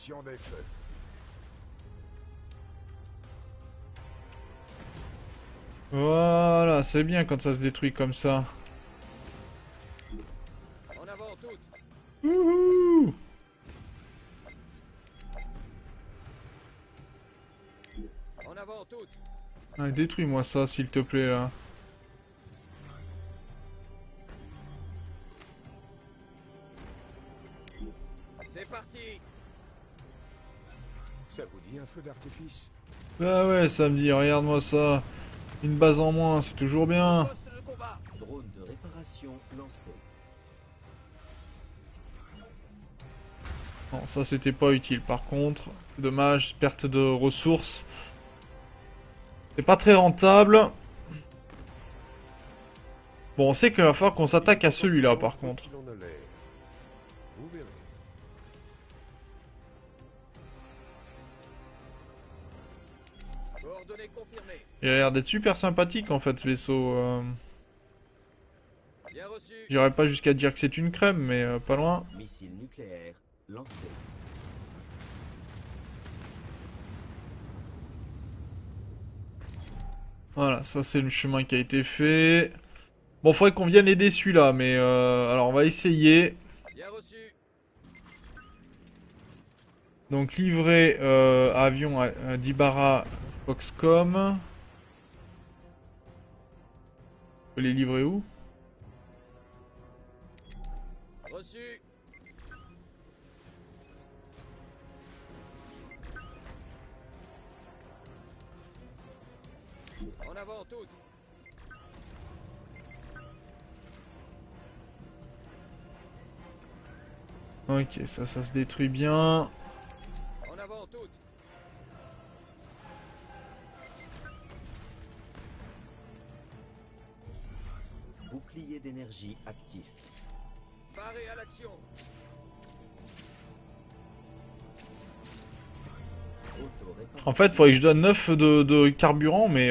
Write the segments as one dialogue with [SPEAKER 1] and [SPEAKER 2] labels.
[SPEAKER 1] Cessation des feux.
[SPEAKER 2] Voilà, c'est bien quand ça se détruit comme ça.
[SPEAKER 3] En avant toutes.
[SPEAKER 2] Wouhou!
[SPEAKER 3] En avant toutes.
[SPEAKER 2] Ah, détruis-moi ça, s'il te plaît, là.
[SPEAKER 3] C'est parti.
[SPEAKER 1] Ça vous dit un feu d'artifice?
[SPEAKER 2] Ah ouais, ça me dit, regarde-moi ça. Une base en moins, c'est toujours bien.
[SPEAKER 3] Poste de combat.
[SPEAKER 4] Drone de réparation lancé.
[SPEAKER 2] Non, ça c'était pas utile par contre. Dommage, perte de ressources. C'est pas très rentable. Bon, on sait qu'il va falloir qu'on s'attaque à celui-là par contre.
[SPEAKER 1] Qu'il en a l'air. Vous verrez.
[SPEAKER 3] Coordonnées confirmées.
[SPEAKER 2] Il a l'air d'être super sympathique en fait ce vaisseau.
[SPEAKER 3] Bien reçu.
[SPEAKER 2] J'irais pas jusqu'à dire que c'est une crème, mais pas loin.
[SPEAKER 4] Missile nucléaire lancé.
[SPEAKER 2] Voilà, ça c'est le chemin qui a été fait. Bon, faudrait qu'on vienne aider celui-là, mais alors on va essayer.
[SPEAKER 3] Bien reçu.
[SPEAKER 2] Donc livrer avion à Dibara Foxcom. On peut les livrer où?
[SPEAKER 3] Reçu. En avant toutes.
[SPEAKER 2] Ok, ça se détruit bien.
[SPEAKER 3] En avant toutes.
[SPEAKER 4] Bouclier d'énergie actif.
[SPEAKER 3] Paré à l'action.
[SPEAKER 2] En fait, faudrait que je donne 9 de carburant, mais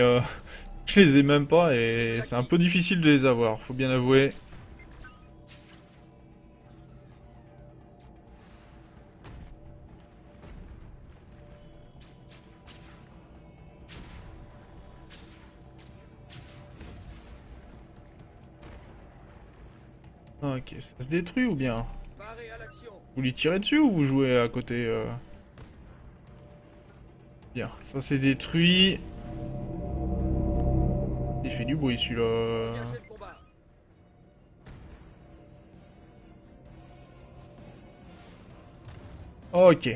[SPEAKER 2] je les ai même pas et c'est un peu difficile de les avoir, faut bien avouer. Ok, ça se détruit ou bien?
[SPEAKER 3] Paré à l'action.
[SPEAKER 2] Vous lui tirez dessus ou vous jouez à côté Bien, ça c'est détruit. Il fait du bruit celui-là.
[SPEAKER 3] Engagez le combat.
[SPEAKER 2] Ok.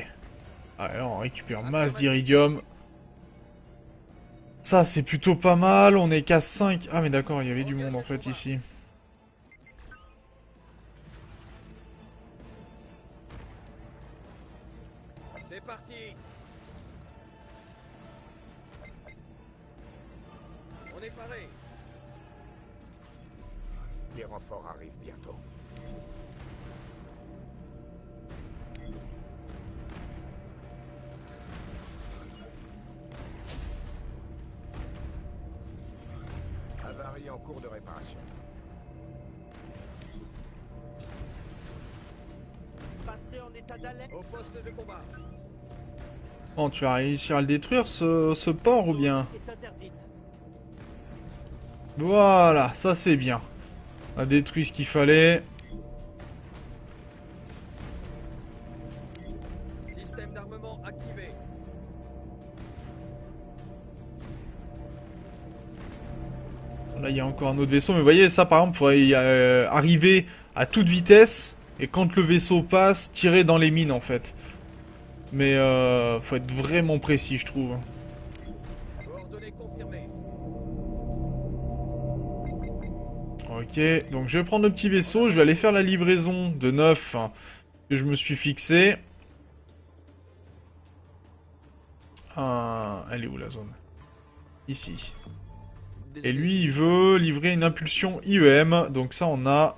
[SPEAKER 2] Alors on récupère masse d'iridium. Ça c'est plutôt pas mal, on est qu'à 5. Ah mais d'accord, il y avait du monde en fait ici.
[SPEAKER 3] C'est parti. On est paré.
[SPEAKER 1] Les renforts arrivent bientôt. Avarie en cours de réparation.
[SPEAKER 3] Passez en état d'alerte. Au poste de combat.
[SPEAKER 2] Bon, tu vas réussir à le détruire ce port ou bien?
[SPEAKER 3] Est interdite.
[SPEAKER 2] Voilà, ça c'est bien. On a détruit ce qu'il fallait.
[SPEAKER 3] Système d'armement activé.
[SPEAKER 2] Là il y a encore un autre vaisseau, mais vous voyez ça par exemple, il faudrait arriver à toute vitesse et quand le vaisseau passe, tirer dans les mines en fait. Mais faut être vraiment précis je trouve.
[SPEAKER 3] Coordonnées confirmées.
[SPEAKER 2] Ok, donc je vais prendre le petit vaisseau, je vais aller faire la livraison de 9 que je me suis fixé. Elle est où la zone? Ici. Et lui il veut livrer une impulsion IEM, donc ça on a...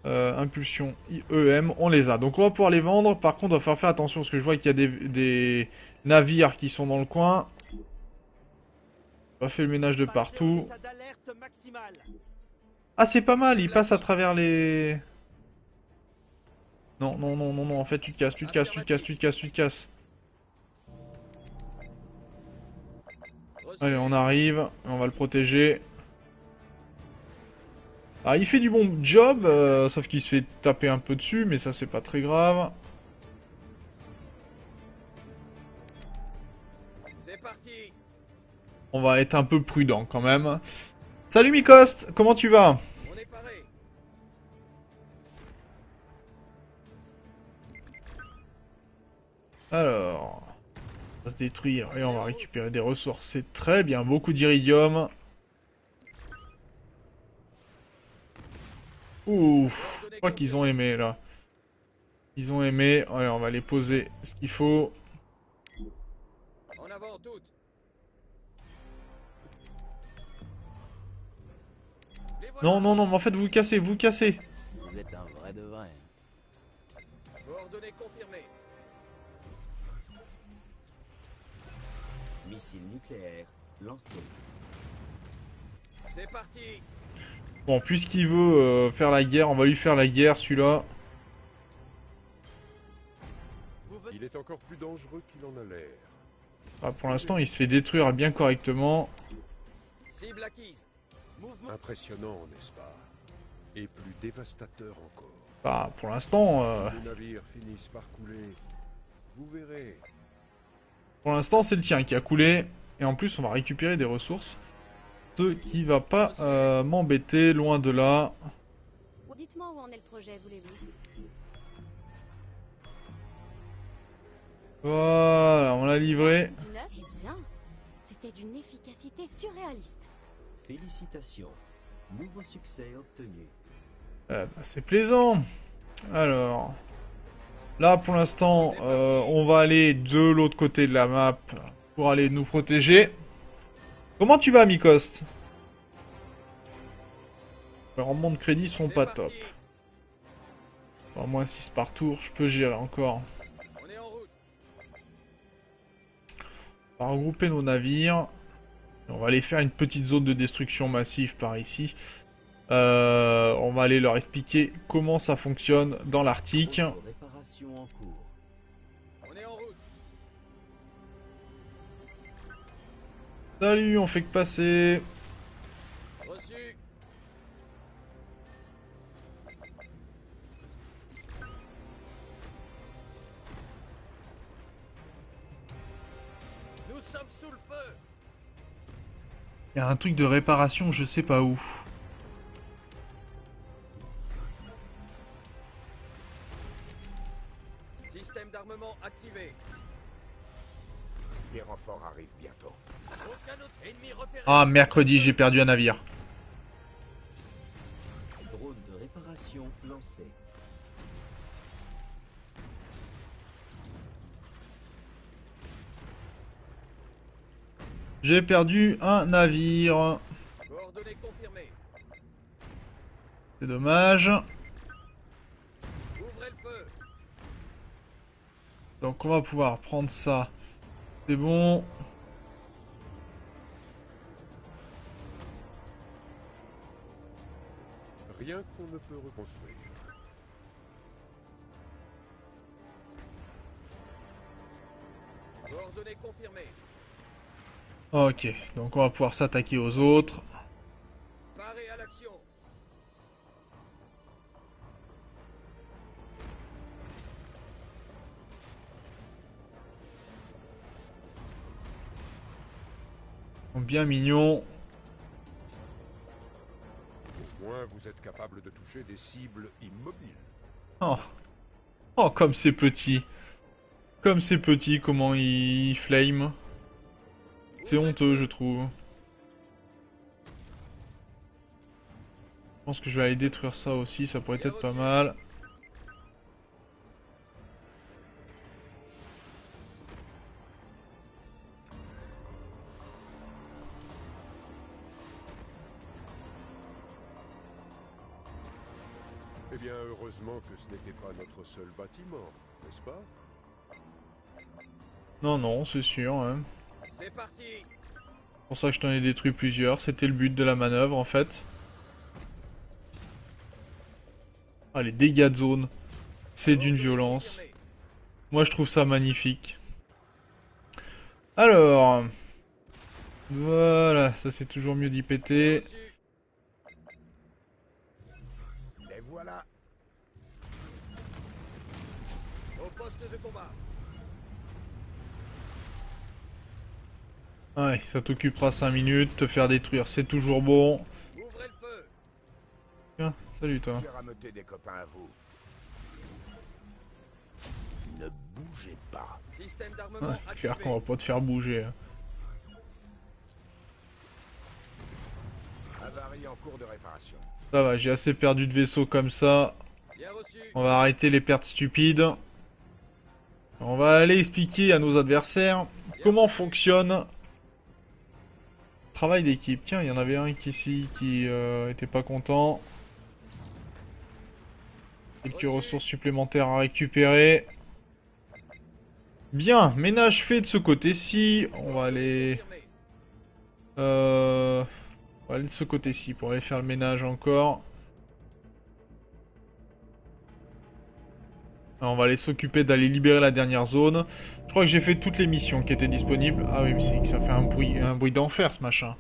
[SPEAKER 2] impulsion IEM, on les a. Donc on va pouvoir les vendre, par contre on va faire attention parce que je vois qu'il y a des navires qui sont dans le coin. On va faire le ménage de partout.
[SPEAKER 3] État d'alerte maximal.
[SPEAKER 2] Ah c'est pas mal, il passe à travers les... Non, non, non, non, non, en fait tu te casses, tu te casses, tu te casses, tu te casses, tu te casses.
[SPEAKER 3] Reçu.
[SPEAKER 2] Allez, on arrive, on va le protéger. Ah, il fait du bon job, sauf qu'il se fait taper un peu dessus, mais ça c'est pas très grave.
[SPEAKER 3] C'est parti.
[SPEAKER 2] On va être un peu prudent quand même. Salut Mikost, comment tu vas?
[SPEAKER 3] On est paré.
[SPEAKER 2] Alors, on va se détruire et on va récupérer des ressources. C'est très bien, beaucoup d'iridium. Ouf, je crois qu'ils ont aimé là. Ils ont aimé. Allez, on va les poser ce qu'il faut.
[SPEAKER 3] En avant toutes. Les voilà.
[SPEAKER 2] Non, non, non, mais en fait vous vous cassez, vous vous cassez.
[SPEAKER 5] Vous êtes un vrai de vrai.
[SPEAKER 3] Coordonnées confirmées.
[SPEAKER 4] Missile nucléaire lancé.
[SPEAKER 3] C'est parti.
[SPEAKER 2] Bon, puisqu'il veut faire la guerre, on va lui faire la guerre celui-là.
[SPEAKER 1] Il est encore plus dangereux qu'il en a l'air.
[SPEAKER 2] Ah, pour l'instant, il se fait détruire bien correctement.
[SPEAKER 3] Cible acquise. Mouvement.
[SPEAKER 1] Impressionnant, n'est-ce pas? Et plus dévastateur encore.
[SPEAKER 2] Bah, pour l'instant,
[SPEAKER 1] Les navires finissent par couler. Vous verrez.
[SPEAKER 2] c'est le tien qui a coulé. Et en plus, on va récupérer des ressources. Ce qui va pas m'embêter, loin de là.
[SPEAKER 6] Dites-moi où en est le projet, voulez-vous?
[SPEAKER 2] Voilà, on l'a livré.
[SPEAKER 6] Du neuf? Eh bien, c'était d'une efficacité surréaliste.
[SPEAKER 4] Félicitations. Nouveau succès obtenu.
[SPEAKER 2] Bah, c'est plaisant. Alors, là pour l'instant, on va aller de l'autre côté de la map pour aller nous protéger. Comment tu vas, Mikost? Les rendements de crédit sont
[SPEAKER 3] C'est
[SPEAKER 2] pas
[SPEAKER 3] parti.
[SPEAKER 2] top. Bon, moins 6 par tour, je peux gérer encore.
[SPEAKER 3] On est en route.
[SPEAKER 2] On va regrouper nos navires. On va aller faire une petite zone de destruction massive par ici. On va aller leur expliquer comment ça fonctionne dans l'Arctique.
[SPEAKER 4] Réparation en cours.
[SPEAKER 3] On est en route.
[SPEAKER 2] Salut, on fait que passer.
[SPEAKER 3] Reçu. Nous sommes sous le feu.
[SPEAKER 2] Il y a un truc de réparation, je sais pas où.
[SPEAKER 3] Système d'armement activé.
[SPEAKER 1] Les renforts arrivent bientôt.
[SPEAKER 3] Aucun autre ennemi repéré.
[SPEAKER 2] Ah, mercredi, j'ai perdu un navire.
[SPEAKER 4] Drone de réparation lancé.
[SPEAKER 2] J'ai perdu un navire.
[SPEAKER 3] Coordonnées confirmées.
[SPEAKER 2] C'est dommage.
[SPEAKER 3] Ouvrez le feu.
[SPEAKER 2] Donc on va pouvoir prendre ça. C'est bon.
[SPEAKER 1] Rien qu'on ne peut reconstruire.
[SPEAKER 3] Coordonnées confirmées.
[SPEAKER 2] Ok, donc on va pouvoir s'attaquer aux autres.
[SPEAKER 3] Paré à l'action.
[SPEAKER 2] Ils sont bien mignons.
[SPEAKER 1] Au moins, vous êtes capable de toucher des cibles immobiles.
[SPEAKER 2] Oh, oh comme c'est petit. Comme c'est petit, comment ils flame. C'est honteux, je trouve. Je pense que je vais aller détruire ça aussi, ça pourrait être pas mal.
[SPEAKER 1] Eh bien, heureusement que ce n'était pas notre seul bâtiment, n'est-ce pas?
[SPEAKER 2] Non, non, c'est sûr. Hein.
[SPEAKER 3] C'est parti.
[SPEAKER 2] C'est pour ça que je t'en ai détruit plusieurs. C'était le but de la manœuvre, en fait. Ah, les dégâts de zone. C'est d'une violence. Moi, je trouve ça magnifique. Alors... Voilà, ça c'est toujours mieux d'y péter.
[SPEAKER 3] Les voilà. Au poste de combat.
[SPEAKER 2] Ouais, ça t'occupera 5 minutes, te faire détruire, c'est toujours bon.
[SPEAKER 3] Ouvrez le feu.
[SPEAKER 2] Tiens, salut toi.
[SPEAKER 3] J'ai rameuté des copains à vous. Ne bougez pas. Système d'armement
[SPEAKER 2] Ouais,
[SPEAKER 3] activé.
[SPEAKER 2] clair qu'on va pas te faire bouger. Hein.
[SPEAKER 3] Avarie en cours de réparation.
[SPEAKER 2] Ça va, j'ai assez perdu de vaisseaux comme ça.
[SPEAKER 3] Bien reçu.
[SPEAKER 2] On va arrêter les pertes stupides. On va aller expliquer à nos adversaires comment fonctionne travail d'équipe. Tiens, il y en avait un ici qui était pas content. Quelques ressources supplémentaires à récupérer. Bien, ménage fait de ce côté-ci. On va aller... on va aller de ce côté-ci pour aller faire le ménage encore. Alors, on va aller s'occuper d'aller libérer la dernière zone. Je crois que j'ai fait toutes les missions qui étaient disponibles. Ah oui, mais c'est que ça fait un bruit d'enfer ce machin.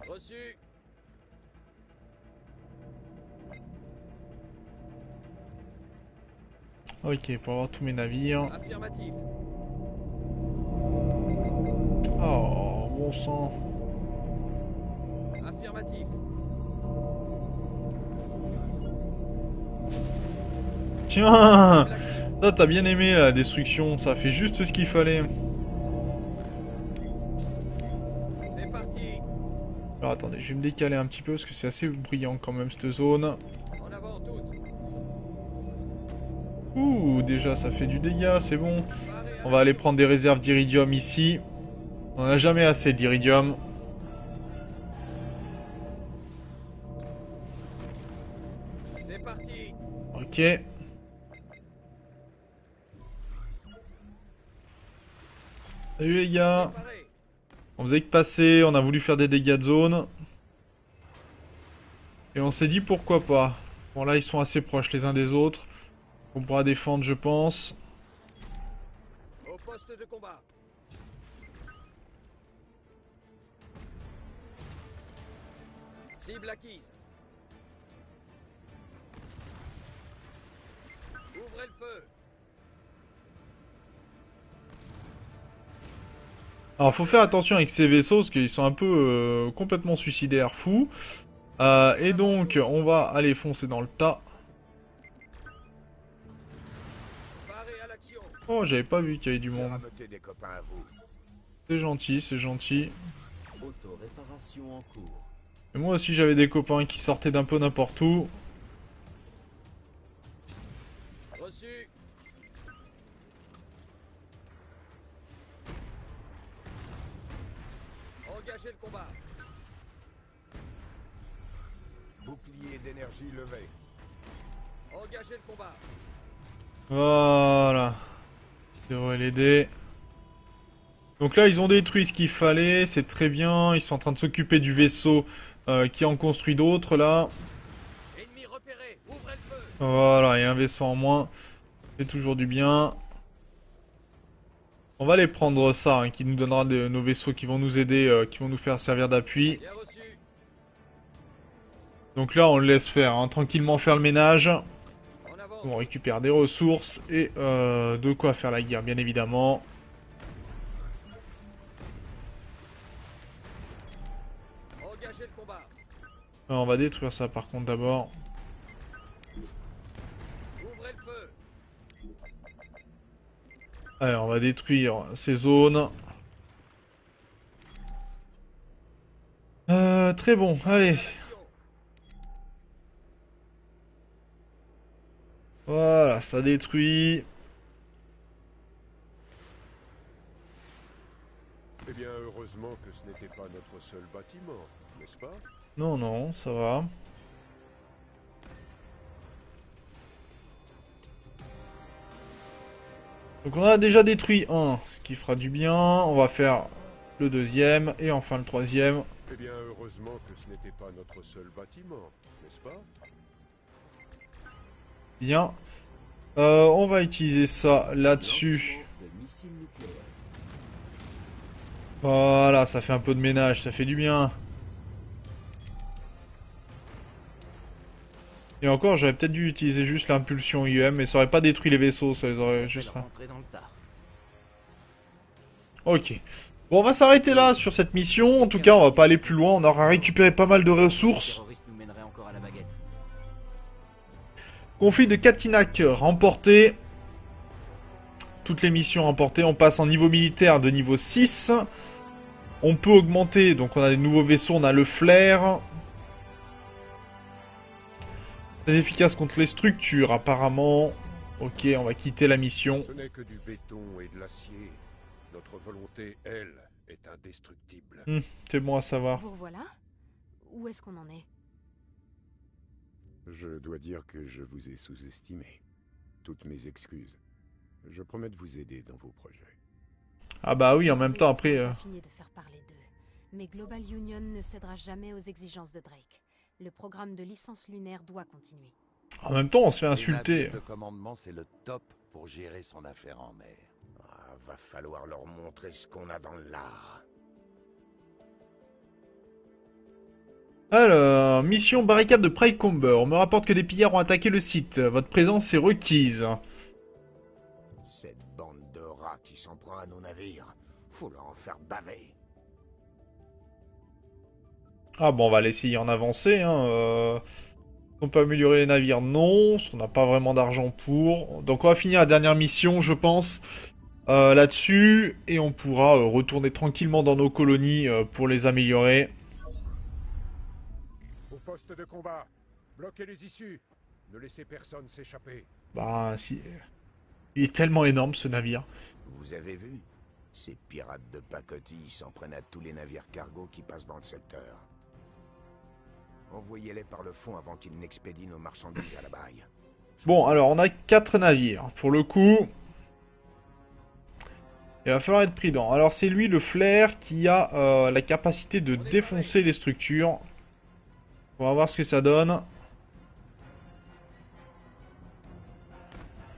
[SPEAKER 3] Reçu.
[SPEAKER 2] Ok, pour avoir tous mes navires.
[SPEAKER 3] Affirmatif.
[SPEAKER 2] Oh, bon sang.
[SPEAKER 3] Affirmatif.
[SPEAKER 2] Tiens, ça t'as bien aimé la destruction, ça fait juste ce qu'il fallait.
[SPEAKER 3] C'est parti.
[SPEAKER 2] Alors attendez, je vais me décaler un petit peu parce que c'est assez bruyant quand même cette zone.
[SPEAKER 3] En avant toutes.
[SPEAKER 2] Ouh, déjà ça fait du dégât, c'est bon. On va aller prendre des réserves d'iridium ici. On n'a jamais assez d'iridium.
[SPEAKER 3] C'est parti.
[SPEAKER 2] Ok. Salut les gars.
[SPEAKER 3] Préparé.
[SPEAKER 2] On faisait que passer, on a voulu faire des dégâts de zone. Et on s'est dit pourquoi pas. Bon là ils sont assez proches les uns des autres. On pourra défendre je pense.
[SPEAKER 3] Au poste de combat. Cible acquise. Ouvrez le feu.
[SPEAKER 2] Alors faut faire attention avec ces vaisseaux parce qu'ils sont un peu complètement suicidaires, fous. Et donc on va aller foncer dans le tas.
[SPEAKER 3] Paré à l'action.
[SPEAKER 2] Oh j'avais pas vu qu'il y avait du
[SPEAKER 3] J'ai
[SPEAKER 2] monde.
[SPEAKER 3] rameuté des copains à vous.
[SPEAKER 2] C'est gentil, c'est gentil.
[SPEAKER 4] Auto-réparation en cours.
[SPEAKER 2] Et moi aussi j'avais des copains qui sortaient d'un peu n'importe où.
[SPEAKER 3] Reçu. Engagez le combat. Bouclier d'énergie levé. Engagez le combat.
[SPEAKER 2] Voilà. Ça devrait l'aider. Donc là ils ont détruit ce qu'il fallait, c'est très bien. Ils sont en train de s'occuper du vaisseau qui en construit d'autres là.
[SPEAKER 3] Ennemi repéré. Ouvrez le feu.
[SPEAKER 2] Voilà, et un vaisseau en moins. C'est toujours du bien. On va aller prendre ça, hein, qui nous donnera nos vaisseaux qui vont nous aider, qui vont nous faire servir d'appui.
[SPEAKER 3] Bien reçu.
[SPEAKER 2] Donc là, on le laisse faire, hein, tranquillement faire le ménage.
[SPEAKER 3] En avant.
[SPEAKER 2] On récupère des ressources et de quoi faire la guerre, bien évidemment.
[SPEAKER 3] Engagez le combat.
[SPEAKER 2] On va détruire ça par contre d'abord.
[SPEAKER 3] Ouvrez le feu.
[SPEAKER 2] Allez, on va détruire ces zones. Très bon, allez.
[SPEAKER 3] Action.
[SPEAKER 2] Voilà, ça détruit.
[SPEAKER 1] Eh bien, heureusement que ce n'était pas notre seul bâtiment, n'est-ce pas?
[SPEAKER 2] Non, non, ça va. Donc on a déjà détruit un, ce qui fera du bien. On va faire le deuxième et enfin le troisième.
[SPEAKER 1] Eh bien, heureusement que ce n'était pas notre seul bâtiment, n'est-ce pas?
[SPEAKER 2] Bien. On va utiliser ça là-dessus.
[SPEAKER 4] Lancement de missiles nucléaires.
[SPEAKER 2] Voilà, ça fait un peu de ménage, ça fait du bien. Et encore, j'aurais peut-être dû utiliser juste l'impulsion IEM, mais ça aurait pas détruit les vaisseaux, ça les aurait juste...
[SPEAKER 5] Rentrer dans le tas.
[SPEAKER 2] Ok. Bon, on va s'arrêter là sur cette mission. En tout cas, on va pas aller plus loin. On aura récupéré pas mal de
[SPEAKER 5] Les
[SPEAKER 2] ressources.
[SPEAKER 5] terroristes nous mèneraient encore à la baguette.
[SPEAKER 2] Conflit de Katinak remporté. Toutes les missions remportées. On passe en niveau militaire de niveau 6. On peut augmenter. Donc on a des nouveaux vaisseaux. On a le flair. Très efficace contre les structures apparemment. Ok, on va quitter la mission.
[SPEAKER 1] Ce n'est que du béton et de l'acier. Notre volonté, elle, est indestructible.
[SPEAKER 2] C'est bon à savoir.
[SPEAKER 6] Vous revoilà? Où est-ce qu'on en est?
[SPEAKER 1] Je dois dire que je vous ai sous-estimé. Toutes mes excuses. Je promets de vous aider dans vos projets.
[SPEAKER 2] Ah bah oui, en même temps après...
[SPEAKER 6] On a fini de faire parler d'eux. Mais Global Union ne cédera jamais aux exigences de Drake. Le programme de licence lunaire doit continuer.
[SPEAKER 2] En même temps, on se fait
[SPEAKER 7] Les
[SPEAKER 2] insulter.
[SPEAKER 7] navires de commandement, c'est le top pour gérer son affaire en mer.
[SPEAKER 1] Ah, va falloir leur montrer ce qu'on a dans l'art.
[SPEAKER 2] Alors, mission barricade de Prycomber. On me rapporte que des pillards ont attaqué le site. Votre présence est requise.
[SPEAKER 1] Cette bande de rats qui s'en prend à nos navires, faut leur en faire baver.
[SPEAKER 2] Ah bon, on va l'essayer en avancer. On peut améliorer les navires, non. On n'a pas vraiment d'argent pour. Donc on va finir la dernière mission, je pense, là-dessus. Et on pourra retourner tranquillement dans nos colonies pour les améliorer.
[SPEAKER 1] Au poste de combat, bloquez les issues. Ne laissez personne s'échapper.
[SPEAKER 2] Bah, si... Il est tellement énorme, ce navire.
[SPEAKER 1] Vous avez vu? Ces pirates de pacotille s'en prennent à tous les navires cargo qui passent dans le secteur. Envoyez-les par le fond avant qu'ils n'expédient nos marchandises à la baille.
[SPEAKER 2] Bon, alors, on a 4 navires. Pour le coup... Il va falloir être prudent. Alors, c'est lui, le flair, qui a la capacité de défoncer les structures. On va voir ce que ça donne.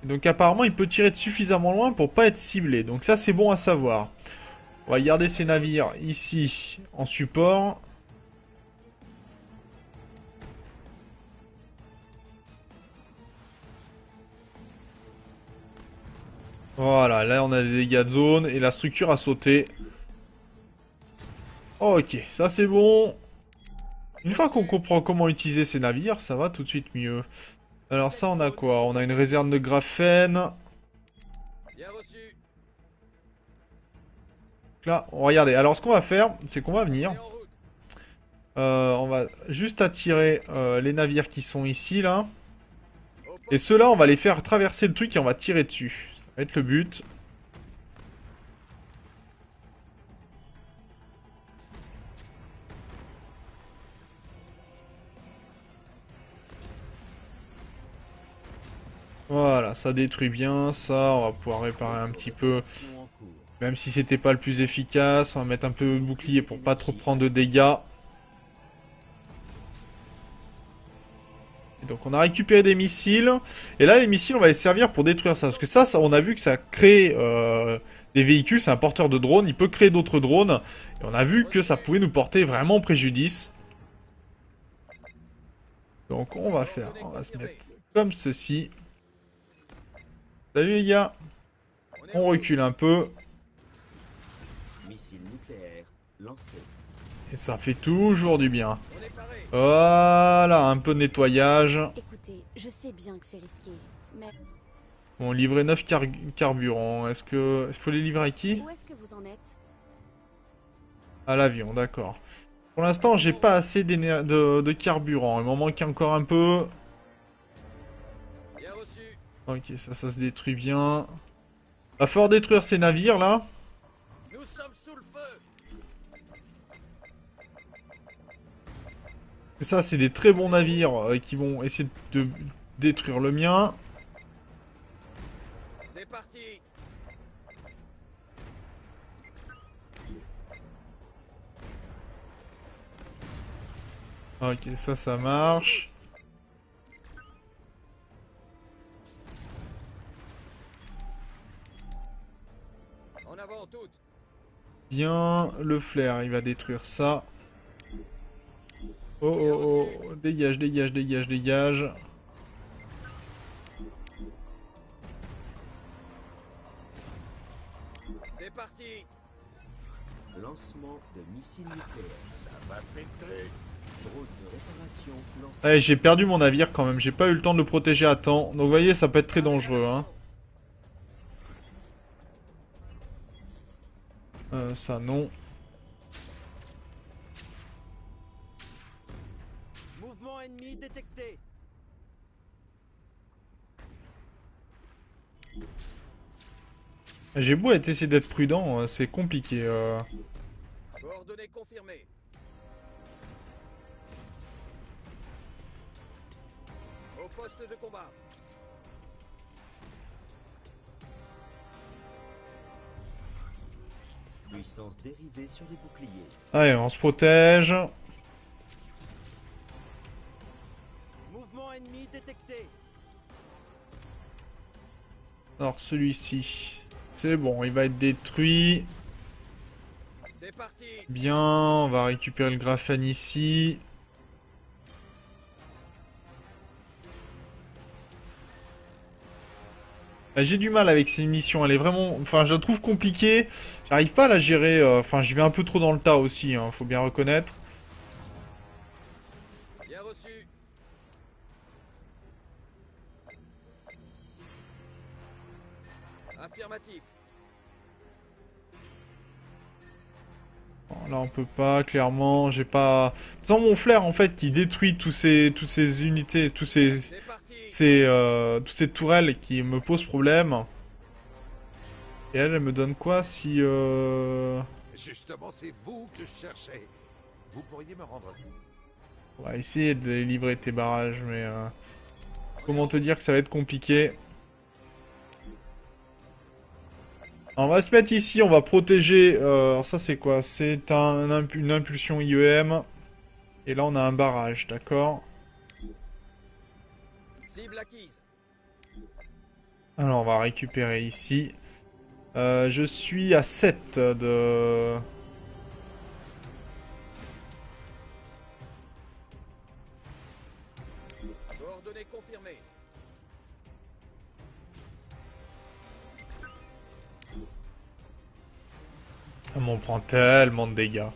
[SPEAKER 2] Et donc apparemment il peut tirer de suffisamment loin pour pas être ciblé. Donc ça c'est bon à savoir. On va garder ces navires ici en support. Voilà, là on a des dégâts de zone et la structure a sauté. Ok, ça c'est bon. Une fois qu'on comprend comment utiliser ces navires, ça va tout de suite mieux. Alors ça on a quoi? On a une réserve de graphène.
[SPEAKER 3] Bien reçu.
[SPEAKER 2] Là, regardez. Alors ce qu'on va faire, c'est qu'on va venir.
[SPEAKER 3] Et en route.
[SPEAKER 2] On va juste attirer les navires qui sont ici là.
[SPEAKER 3] Au poste.
[SPEAKER 2] Et ceux-là, on va les faire traverser le truc et on va tirer dessus. Ça va être le but. Voilà, ça détruit bien ça. On va pouvoir réparer un petit peu.
[SPEAKER 4] Mission en cours.
[SPEAKER 2] Même si c'était pas le plus efficace. On va mettre un peu de bouclier pour pas trop prendre de dégâts. Et donc on a récupéré des missiles. Et là les missiles on va les servir pour détruire ça. Parce que ça on a vu que ça crée des véhicules. C'est un porteur de drone. Il peut créer d'autres drones. Et on a vu que ça pouvait nous porter vraiment préjudice. Donc on va faire. On va se mettre comme ceci. Salut les gars. On recule un peu.
[SPEAKER 4] Missile nucléaire lancé.
[SPEAKER 2] Et ça fait toujours du bien.
[SPEAKER 3] On est paré.
[SPEAKER 2] Voilà, un peu de nettoyage.
[SPEAKER 6] Écoutez, je sais bien que c'est risqué, mais
[SPEAKER 2] Bon, livrer 9 carburants. Est-ce que... Il faut les livrer à qui?
[SPEAKER 6] où est-ce que vous en êtes?
[SPEAKER 2] À l'avion, d'accord. Pour l'instant, j'ai pas assez de carburant. Il m'en manque encore un peu.
[SPEAKER 3] Bien reçu.
[SPEAKER 2] Ok, ça se détruit bien. Va falloir détruire ces navires, là.
[SPEAKER 3] Nous sommes sous le feu.
[SPEAKER 2] Et ça, c'est des très bons navires qui vont essayer de détruire le mien.
[SPEAKER 3] C'est parti.
[SPEAKER 2] Ok, ça marche. bien. Le flair, il va détruire ça. Oh oh oh, dégage, dégage, dégage, dégage.
[SPEAKER 3] C'est parti.
[SPEAKER 4] Lancement de missiles nucléaires.
[SPEAKER 7] Ça va péter.
[SPEAKER 4] Drone de réparation lancé.
[SPEAKER 2] Allez, j'ai perdu mon navire quand même, j'ai pas eu le temps de le protéger à temps. Donc vous voyez, ça peut être très dangereux. Hein. Ça non.
[SPEAKER 3] Mouvement ennemi détecté.
[SPEAKER 2] J'ai beau essayer d'être prudent, c'est compliqué.
[SPEAKER 3] Coordonnées confirmées. Au poste de combat.
[SPEAKER 4] Puissance dérivée sur les boucliers.
[SPEAKER 2] Allez, on se protège.
[SPEAKER 3] Mouvement ennemi détecté.
[SPEAKER 2] Alors celui-ci, c'est bon, il va être détruit.
[SPEAKER 3] C'est parti.
[SPEAKER 2] Bien, on va récupérer le graphène ici. J'ai du mal avec ces missions, elle est vraiment... Enfin, je la trouve compliquée. J'arrive pas à la gérer, enfin, j'y vais un peu trop dans le tas aussi, hein, faut bien reconnaître.
[SPEAKER 3] Bien reçu. Affirmatif.
[SPEAKER 2] Bon, là, on peut pas, clairement, j'ai pas... Sans mon flair, en fait, qui détruit toutes ces unités,
[SPEAKER 3] C'est parti.
[SPEAKER 2] toutes ces tourelles qui me posent problème. Et elle me donne quoi si...
[SPEAKER 7] Justement, c'est vous que je cherchais. Vous pourriez me rendre...
[SPEAKER 2] On va essayer de les livrer tes barrages, mais... Comment te dire que ça va être compliqué. Alors, on va se mettre ici, on va protéger... alors ça c'est quoi? C'est une impulsion IEM. Et là on a un barrage, d'accord?
[SPEAKER 3] Cible acquise.
[SPEAKER 2] Alors on va récupérer ici. Je suis à 7 de...
[SPEAKER 3] Coordonnées confirmées.
[SPEAKER 2] Ça m'en prend tellement de dégâts.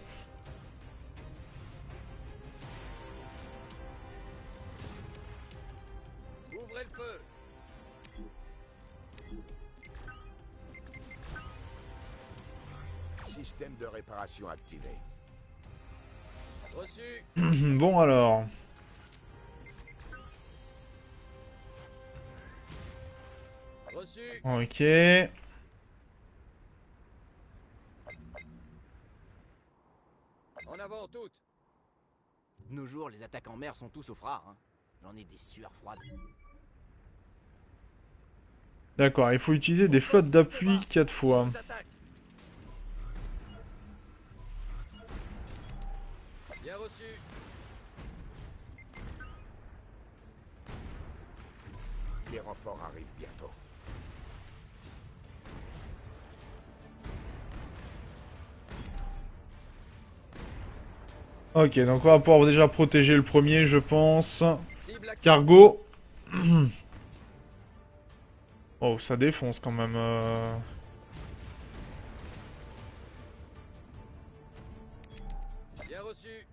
[SPEAKER 3] Ouvrez le feu.
[SPEAKER 7] Système de réparation activé.
[SPEAKER 3] Reçu.
[SPEAKER 2] Bon alors...
[SPEAKER 3] Reçu.
[SPEAKER 2] Ok.
[SPEAKER 3] En avant toutes.
[SPEAKER 5] De nos jours, les attaques en mer sont tous au phare. Hein. J'en ai des sueurs froides.
[SPEAKER 2] D'accord, il faut utiliser des flottes d'appui 4 fois.
[SPEAKER 3] Ils attaquent. Bien reçu.
[SPEAKER 7] Les renforts arrivent bientôt.
[SPEAKER 2] Ok, donc on va pouvoir déjà protéger le premier, je pense.
[SPEAKER 3] Cible acquise.
[SPEAKER 2] Cargo. Oh, ça défonce quand même.
[SPEAKER 3] Bien reçu.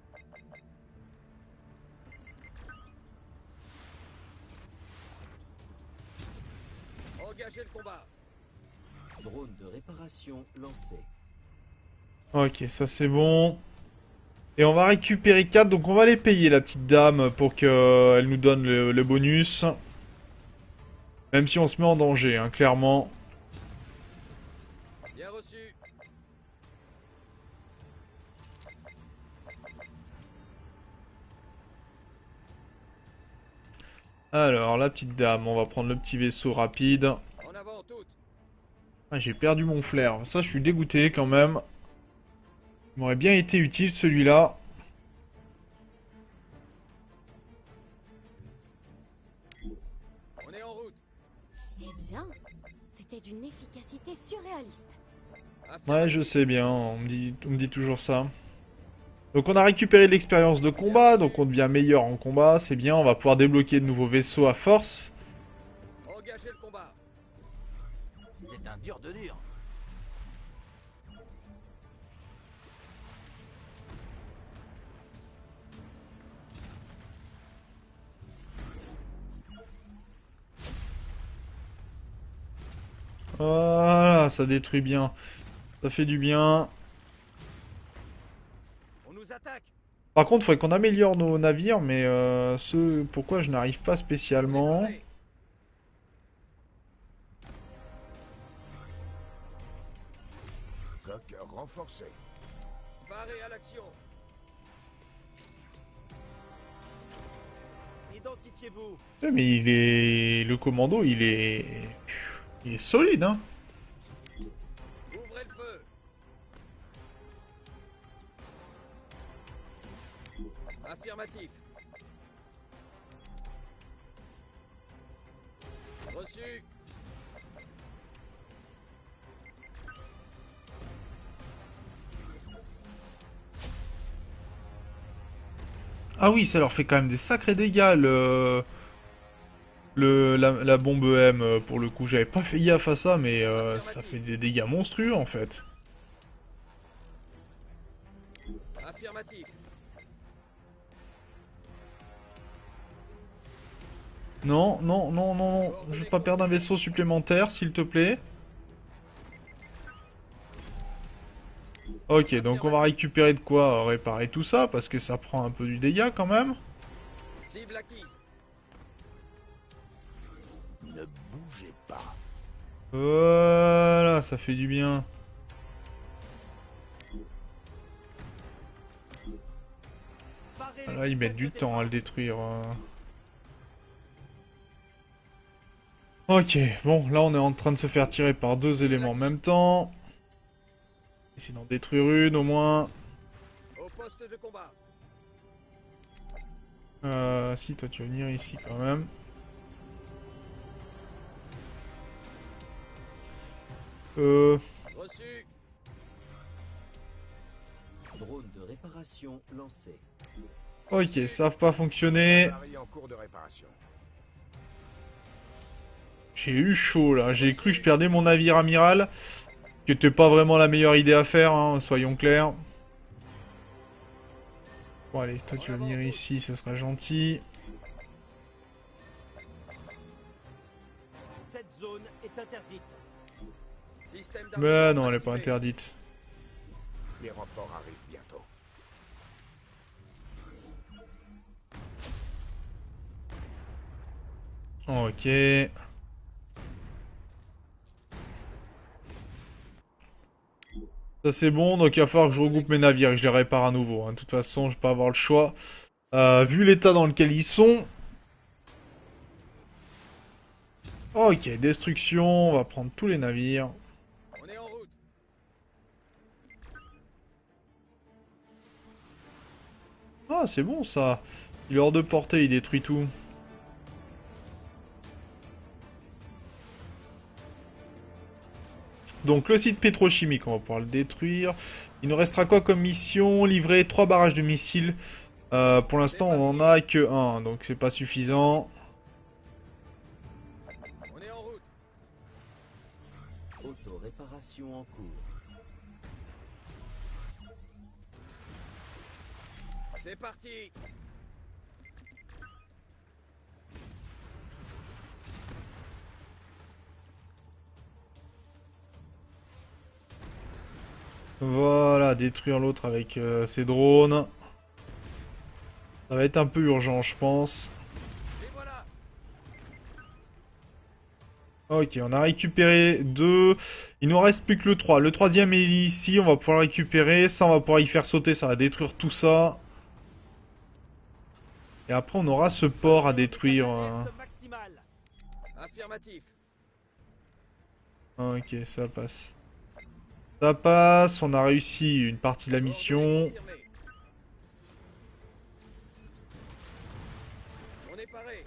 [SPEAKER 3] Engagez le combat.
[SPEAKER 4] Drone de réparation lancé.
[SPEAKER 2] Ok, ça c'est bon. Et on va récupérer 4, donc on va les payer la petite dame pour qu'elle nous donne le bonus. Même si on se met en danger, hein, clairement.
[SPEAKER 3] Bien reçu.
[SPEAKER 2] Alors, la petite dame, on va prendre le petit vaisseau rapide.
[SPEAKER 3] En avant toutes.
[SPEAKER 2] Ah, j'ai perdu mon flair. Ça, je suis dégoûté quand même. Il m'aurait bien été utile celui-là.
[SPEAKER 3] On est en route.
[SPEAKER 6] Eh bien, c'était d'une efficacité surréaliste.
[SPEAKER 2] Ouais, je sais bien, on me dit toujours ça. Donc on a récupéré de l'expérience de combat, donc on devient meilleur en combat, c'est bien, on va pouvoir débloquer de nouveaux vaisseaux à force.
[SPEAKER 3] Engagez le combat.
[SPEAKER 5] C'est un dur de dur.
[SPEAKER 2] Voilà, ça détruit bien. Ça fait du bien.
[SPEAKER 3] On nous attaque.
[SPEAKER 2] Par contre, il faudrait qu'on améliore nos navires, mais pourquoi je n'arrive pas spécialement.
[SPEAKER 7] Coque renforcé.
[SPEAKER 3] Paré à l'action.
[SPEAKER 5] Identifiez-vous.
[SPEAKER 2] Mais il est... Le commando, il est... Il est solide, hein.
[SPEAKER 3] Ouvrez le feu. Affirmatif. Reçu.
[SPEAKER 2] Ah oui, ça leur fait quand même des sacrés dégâts, la bombe EM, pour le coup. J'avais pas fait gaffe à ça, mais ça fait des dégâts monstrueux, en fait.
[SPEAKER 3] Affirmatif.
[SPEAKER 2] Non, non, non, non, non. Je veux pas perdre un vaisseau supplémentaire, s'il te plaît. Ok, donc on va récupérer de quoi réparer tout ça, parce que ça prend un peu du dégât quand même.
[SPEAKER 3] Cible acquise.
[SPEAKER 7] Ne bougez pas.
[SPEAKER 2] Voilà, ça fait du bien. Ah, là, ils mettent du temps à le détruire. Ok, bon, là on est en train de se faire tirer par deux éléments en même temps. Essayer d'en détruire une au moins.
[SPEAKER 3] Au poste de combat.
[SPEAKER 2] Si, toi tu vas venir ici quand même.
[SPEAKER 3] Reçu.
[SPEAKER 4] Drone de réparation lancé.
[SPEAKER 2] Ok, ça va pas fonctionner.
[SPEAKER 7] Appareil en cours de réparation.
[SPEAKER 2] J'ai eu chaud là, j'ai cru que je perdais mon navire amiral. Qui était pas vraiment la meilleure idée à faire, hein, soyons clairs. Bon allez, toi tu vas venir ici, ce sera gentil.
[SPEAKER 5] Cette zone est interdite.
[SPEAKER 3] Système
[SPEAKER 2] Bah
[SPEAKER 3] d'armement
[SPEAKER 2] non, elle est pas
[SPEAKER 3] activé.
[SPEAKER 2] interdite.
[SPEAKER 7] Les renforts arrivent bientôt.
[SPEAKER 2] Ok. Ça c'est bon, donc il va falloir que je regroupe mes navires et que je les répare à nouveau, hein. De toute façon, je vais pas avoir le choix. Vu l'état dans lequel ils sont. Ok, destruction, on va prendre tous les navires.
[SPEAKER 3] On est en route.
[SPEAKER 2] Ah, c'est bon ça. Il est hors de portée, il détruit tout. Donc le site pétrochimique, on va pouvoir le détruire. Il nous restera quoi comme mission? Livrer 3 barrages de missiles. Pour l'instant, on en a que 1, donc c'est pas suffisant.
[SPEAKER 3] On est en route.
[SPEAKER 4] Auto-réparation en cours.
[SPEAKER 3] C'est parti.
[SPEAKER 2] Voilà, détruire l'autre avec ses drones. Ça va être un peu urgent, je pense.
[SPEAKER 3] Et voilà.
[SPEAKER 2] Ok, on a récupéré 2. Il nous reste plus que le 3. Le troisième est ici, on va pouvoir le récupérer. Ça, on va pouvoir y faire sauter, ça va détruire tout ça. Et après, on aura ce port à détruire.
[SPEAKER 5] Alerte maximale.
[SPEAKER 3] Affirmatif.
[SPEAKER 2] Ok, ça passe. Ça passe, on a réussi une partie de la mission.
[SPEAKER 3] On est paré.